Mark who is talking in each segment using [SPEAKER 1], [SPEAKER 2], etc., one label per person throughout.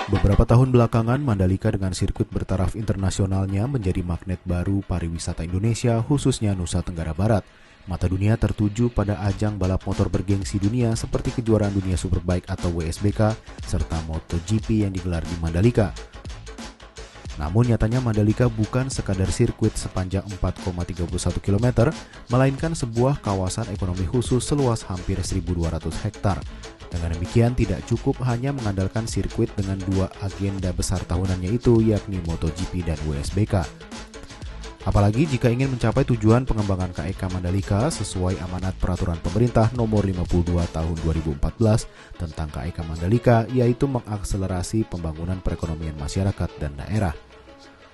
[SPEAKER 1] Beberapa tahun belakangan, Mandalika dengan sirkuit bertaraf internasionalnya menjadi magnet baru pariwisata Indonesia, khususnya Nusa Tenggara Barat. Mata dunia tertuju pada ajang balap motor bergengsi dunia seperti kejuaraan dunia Superbike atau WSBK, serta MotoGP yang digelar di Mandalika. Namun nyatanya Mandalika bukan sekadar sirkuit sepanjang 4,31 km, melainkan sebuah kawasan ekonomi khusus seluas hampir 1.200 hektar. Dengan demikian tidak cukup hanya mengandalkan sirkuit dengan dua agenda besar tahunannya itu, yakni MotoGP dan WSBK. Apalagi jika ingin mencapai tujuan pengembangan KEK Mandalika sesuai amanat peraturan pemerintah nomor 52 tahun 2014 tentang KEK Mandalika, yaitu mengakselerasi pembangunan perekonomian masyarakat dan daerah.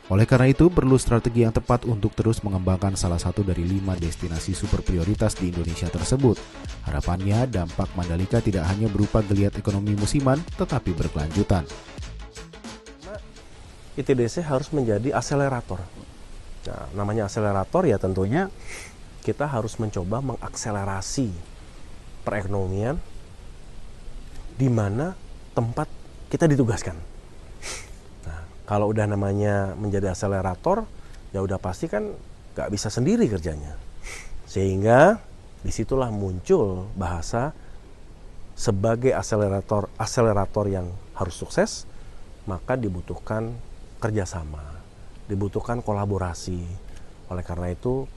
[SPEAKER 1] Oleh karena itu, perlu strategi yang tepat untuk terus mengembangkan salah satu dari 5 destinasi super prioritas di Indonesia tersebut. Harapannya, dampak Mandalika tidak hanya berupa geliat ekonomi musiman, tetapi berkelanjutan.
[SPEAKER 2] ITDC harus menjadi akselerator. Nah, namanya akselerator ya tentunya kita harus mencoba mengakselerasi perekonomian di mana tempat kita ditugaskan. Kalau udah namanya menjadi akselerator, ya udah pasti kan gak bisa sendiri kerjanya. Sehingga disitulah muncul bahasa sebagai akselerator yang harus sukses, maka dibutuhkan kerjasama, dibutuhkan kolaborasi. Oleh karena itu,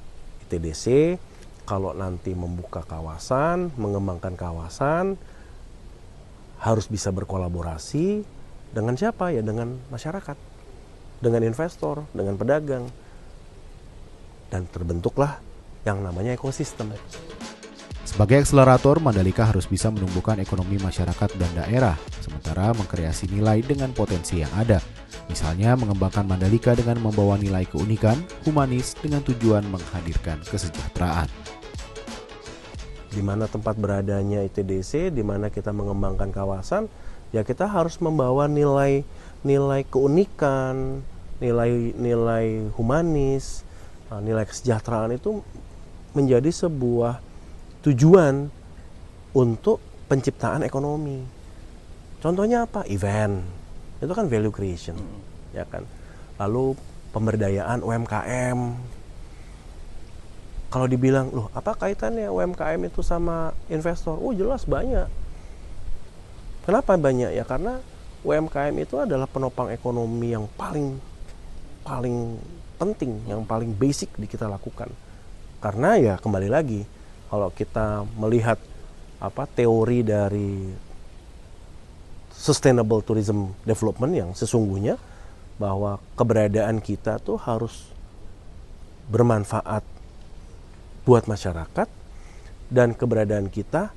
[SPEAKER 2] ITDC kalau nanti membuka kawasan, mengembangkan kawasan, harus bisa berkolaborasi dengan siapa? Ya dengan masyarakat, dengan investor, dengan pedagang. Dan terbentuklah yang namanya ekosistem.
[SPEAKER 1] Sebagai akselerator, Mandalika harus bisa menumbuhkan ekonomi masyarakat dan daerah, sementara mengkreasi nilai dengan potensi yang ada. Misalnya mengembangkan Mandalika dengan membawa nilai keunikan, humanis dengan tujuan menghadirkan kesejahteraan.
[SPEAKER 2] Di mana tempat beradanya ITDC, di mana kita mengembangkan kawasan, ya kita harus membawa nilai keunikan, nilai humanis, nilai kesejahteraan itu menjadi sebuah tujuan untuk penciptaan ekonomi. Contohnya apa? Event. Itu kan value creation, ya kan. Lalu pemberdayaan UMKM. Kalau dibilang, loh apa kaitannya UMKM itu sama investor? Oh jelas banyak. Kenapa banyak? Ya karena UMKM itu adalah penopang ekonomi yang paling penting, yang paling basic di kita lakukan. Karena ya kembali lagi, kalau kita melihat teori dari Sustainable Tourism Development yang sesungguhnya, bahwa keberadaan kita tuh harus bermanfaat buat masyarakat, dan keberadaan kita,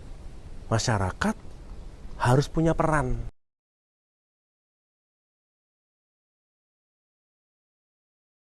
[SPEAKER 2] masyarakat harus punya peran.